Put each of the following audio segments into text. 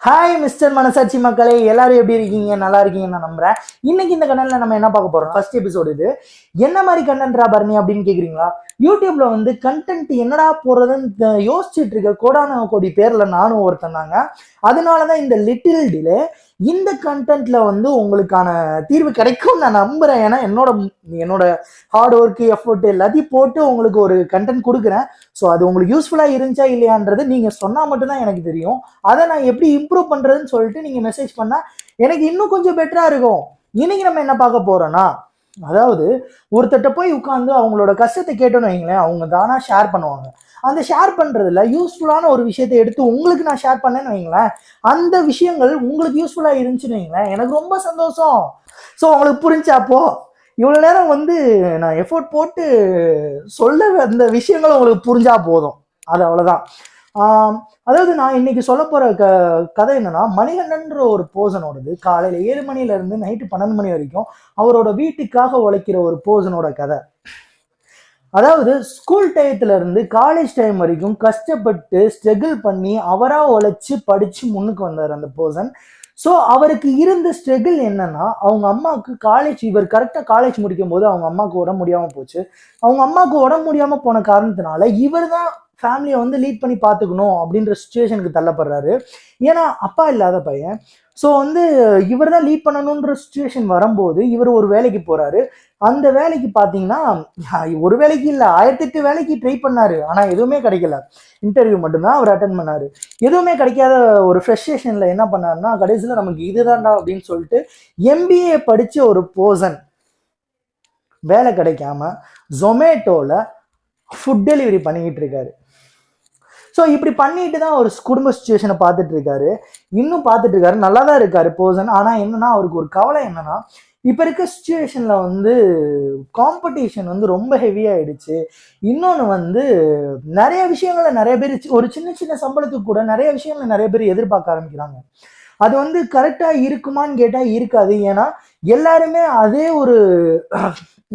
Hi mister மனசாட்சி மக்களே, எல்லாரும் எப்படி இருக்கீங்க? நல்லா இருக்கீங்கன்னு நான் நம்புறேன். இன்னைக்கு இந்த கண்டென்ட்ல நம்ம என்ன பார்க்க போறோம்? ஃபர்ஸ்ட் எபிசோடு இது. என்ன மாதிரி கண்டென்ட்ரா பரணி அப்படின்னு கேக்குறீங்களா? யூடியூப்ல வந்து கண்டென்ட் என்னடா போடுறதுன்னு யோசிச்சுட்டு இருக்க கோடான கோடி பேர்ல நானும் ஒருத்தன் தாங்க. அதனாலதான் இந்த லிட்டில் டிலே. இந்த கண்டென்ட்ல வந்து உங்களுக்கான தீர்வு கிடைக்கும் நான் நம்புறேன். ஏன்னா என்னோட ஹார்ட் ஒர்க் எஃபர்ட் எல்லாத்தையும் போட்டு உங்களுக்கு ஒரு கண்டென்ட் கொடுக்குறேன். ஸோ அது உங்களுக்கு யூஸ்ஃபுல்லா இருந்துச்சா இல்லையான்றது நீங்க சொன்னா மட்டும்தான் எனக்கு தெரியும். அதை நான் எப்படி இம்ப்ரூவ் பண்றதுன்னு சொல்லிட்டு நீங்க மெசேஜ் பண்ணா எனக்கு இன்னும் கொஞ்சம் பெட்டரா இருக்கும். இன்னைக்கு நம்ம என்ன பார்க்க போறோம்னா, அதாவது ஒருத்தட்ட போய் உட்காந்து அவங்களோட கஷ்டத்தை கேட்டோன்னு வைங்களேன், அவங்க தானா ஷேர் பண்ணுவாங்க. அந்த ஷேர் பண்றதுல யூஸ்ஃபுல்லான ஒரு விஷயத்தை எடுத்து உங்களுக்கு நான் ஷேர் பண்ணேன்னு வைங்களேன், அந்த விஷயங்கள் உங்களுக்கு யூஸ்ஃபுல்லா இருந்துச்சுன்னு வைங்களேன், எனக்கு ரொம்ப சந்தோஷம். ஸோ உங்களுக்கு புரிஞ்சாப்போ இவ்வளோ நேரம் வந்து நான் எஃபோர்ட் போட்டு சொல்ல அந்த விஷயங்கள் உங்களுக்கு புரிஞ்சா போதும். அது அவ்வளோதான். அதாவது நான் இன்னைக்கு சொல்ல போற கதை என்னன்னா, மணிகண்டன்ற ஒரு போர்சனோடது காலையில 7 மணில இருந்து நைட்டு 12 மணி வரைக்கும் அவரோட வீட்டுக்காக உழைக்கிற ஒரு போர்சனோட கதை. அதாவது ஸ்கூல் டயத்துல இருந்து காலேஜ் டைம் வரைக்கும் கஷ்டப்பட்டு ஸ்ட்ரகிள் பண்ணி அவரா உழைச்சு படிச்சு முன்னுக்கு வந்தார் அந்த போர்சன். ஸோ அவருக்கு இருந்த ஸ்ட்ரகிள் என்னன்னா, அவங்க அம்மாவுக்கு இவர் கரெக்டாக காலேஜ் முடிக்கும் போது அவங்க அம்மாவுக்கு உடம்பு முடியாமல் போச்சு. அவங்க அம்மாவுக்கு உடம்பு முடியாமல் போன காரணத்தினால இவர் தான் ஃபேமிலியை வந்து லீட் பண்ணி பார்த்துக்கணும் அப்படின்ற சுச்சுவேஷனுக்கு தள்ளப்படுறாரு. ஏன்னா அப்பா இல்லாத பையன். ஸோ வந்து இவர் தான் லீட் பண்ணணுன்ற சுச்சுவேஷன் வரும்போது இவர் ஒரு வேலைக்கு போறாரு. அந்த வேலைக்கு பார்த்தீங்கன்னா, ஒரு வேலைக்கு இல்லை 1008 வேலைக்கு ட்ரை பண்ணாரு. ஆனால் எதுவுமே கிடைக்கல. இன்டர்வியூ மட்டும்தான் அவர் அட்டன் பண்ணாரு. எதுவுமே கிடைக்காத ஒரு ஃப்ரஸ்ட்ரேஷன்ல என்ன பண்ணாருன்னா, கடைசியில் நமக்கு இதுதான்டா அப்படின்னு சொல்லிட்டு MBA படிச்ச ஒரு போர்சன் வேலை கிடைக்காம ஜொமேட்டோல ஃபுட் டெலிவரி பண்ணிக்கிட்டு இருக்காரு. ஸோ இப்படி பண்ணிட்டு தான் ஒரு குடும்ப சுச்சுவேஷனை பார்த்துட்டு இருக்காரு. இன்னும் பார்த்துட்டு இருக்காரு, நல்லா தான் இருக்காரு போர்சன். ஆனால் என்னன்னா, அவருக்கு ஒரு கவலை என்னன்னா, இப்போ இருக்க சுச்சுவேஷன்ல வந்து காம்படிஷன் வந்து ரொம்ப ஹெவியாயிடுச்சு. இன்னொன்று வந்து நிறைய விஷயங்கள நிறைய பேர் ஒரு சின்ன சின்ன சம்பளத்துக்கு கூட நிறைய விஷயங்களை நிறைய பேர் எதிர்பார்க்க ஆரம்பிக்கிறாங்க. அது வந்து கரெக்டா இருக்குமான்னு கேட்டா இருக்காது. ஏன்னா எல்லாருமே அதே ஒரு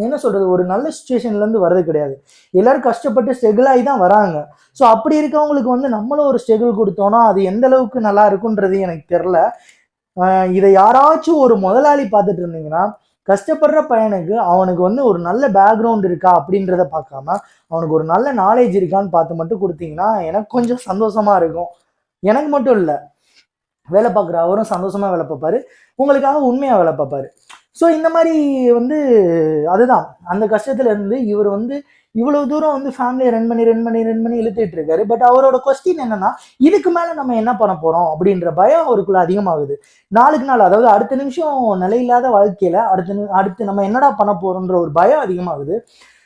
என்ன சொல்றது, ஒரு நல்ல சுச்சுவேஷன்ல இருந்து வர்றது கிடையாது. எல்லாரும் கஷ்டப்பட்டு ஸ்ட்ரகிள் ஆகி தான் வராங்க. ஸோ அப்படி இருக்கவங்களுக்கு வந்து நம்மளும் ஒரு ஸ்ட்ரகிள் கொடுத்தோம்னா அது எந்த அளவுக்கு நல்லா இருக்குன்றது எனக்கு தெரியல. இதை யாராச்சும் ஒரு முதலாளி பார்த்துட்டு இருந்தீங்கன்னா, கஷ்டப்படுற பையனுக்கு அவனுக்கு வந்து ஒரு நல்ல பேக்ரவுண்ட் இருக்கா அப்படின்றத பார்க்காம அவனுக்கு ஒரு நல்ல நாலேஜ் இருக்கான்னு பார்த்து மட்டும் கொடுத்தீங்கன்னா எனக்கு கொஞ்சம் சந்தோஷமா இருக்கும். எனக்கு மட்டும் இல்லை, வேலை பார்க்குற அவரும் சந்தோஷமா வேலை பார்ப்பாரு, உங்களுக்காக உண்மையா வேலை பார்ப்பாரு. ஸோ இந்த மாதிரி வந்து அதுதான் அந்த கஷ்டத்துல இருந்து இவர் வந்து இவ்வளவு தூரம் வந்து ஃபேமிலியை ரன் பண்ணி இழுத்துட்டு இருக்காரு. பட் அவரோட கொஸ்டின் என்னன்னா, இதுக்கு மேல நம்ம என்ன பண்ண போறோம் அப்படின்ற பயம் அவருக்குள்ள அதிகமாகுது நாளுக்கு நாள். அதாவது அடுத்த நிமிஷம் நிலையில்லாத வாழ்க்கையில அடுத்து நம்ம என்னடா பண்ண போறோம்ன்ற ஒரு பயம் அதிகமாகுது.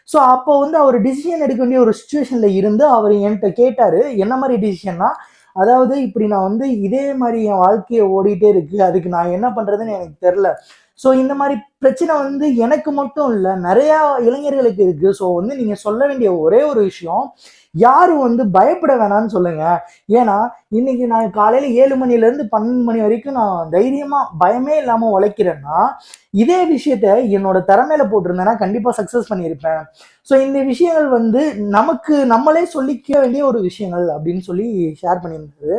ஸோ அப்போ வந்து அவர் டிசிஷன் எடுக்க வேண்டிய ஒரு சுச்சுவேஷன்ல இருந்து அவர் என்கிட்ட கேட்டாரு, என்ன மாதிரி டிசிஷன்னா, அதாவது இப்படி நான் வந்து இதே மாதிரி என் வாழ்க்கையை ஓடிட்டே இருக்கு, அதுக்கு நான் என்ன பண்றதுன்னு எனக்கு தெரியல. ஸோ இந்த மாதிரி பிரச்சனை வந்து எனக்கு மட்டும் இல்லை, நிறைய இளைஞர்களுக்கு இருக்கு. ஸோ வந்து நீங்க சொல்ல வேண்டிய ஒரே ஒரு விஷயம், யாரும் வந்து பயப்பட வேணாம்னு சொல்லுங்க. ஏன்னா இன்னைக்கு நான் காலையில 7 மணில இருந்து 12 மணி வரைக்கும் நான் தைரியமா பயமே இல்லாம உழைக்கிறேன்னா, இதே விஷயத்த என்னோட திறமையில போட்டிருந்தேன்னா கண்டிப்பா சக்சஸ் பண்ணியிருப்பேன். ஸோ இந்த விஷயங்கள் வந்து நம்மளே சொல்லிக்க வேண்டிய ஒரு விஷயங்கள் அப்படின்னு சொல்லி ஷேர் பண்ணியிருந்தது.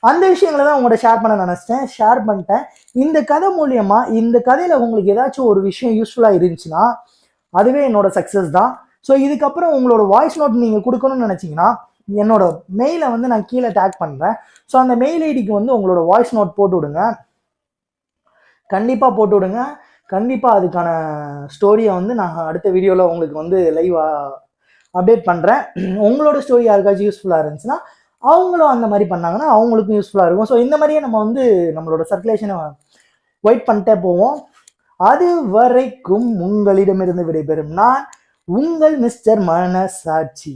அந்த விஷயங்களை தான் உங்கள்கிட்ட ஷேர் பண்ண நினைச்சிட்டேன், ஷேர் பண்ணிட்டேன். இந்த கதை மூலியமா இந்த கதையில உங்களுக்கு ஏதாச்சும் ஒரு விஷயம் யூஸ்ஃபுல்லா இருந்துச்சுன்னா அதுவே என்னோட சக்சஸ் தான். ஸோ இதுக்கப்புறம் உங்களோட வாய்ஸ் நோட் நீங்க கொடுக்கணும்னு நினைச்சீங்கன்னா என்னோட மெயிலை வந்து நான் கீழே டேக் பண்றேன். ஸோ அந்த மெயில் ஐடிக்கு வந்து உங்களோட வாய்ஸ் நோட் போட்டு விடுங்க, கண்டிப்பா போட்டு விடுங்க. கண்டிப்பா அதுக்கான ஸ்டோரியை வந்து நான் அடுத்த வீடியோல உங்களுக்கு வந்து லைவா அப்டேட் பண்றேன். உங்களோட ஸ்டோரி யாருக்காச்சும் யூஸ்ஃபுல்லா இருந்துச்சுன்னா அவங்களும் அந்த மாதிரி பண்ணாங்கன்னா அவங்களுக்கும் யூஸ்ஃபுல்லாக இருக்கும். ஸோ இந்த மாதிரியே நம்ம வந்து நம்மளோட சர்க்குலேஷனை வெயிட் பண்ணிட்டே போவோம். அது வரைக்கும் உங்களிடமிருந்து விடைபெறும் நான் உங்கள் மிஸ்டர் மனசாட்சி.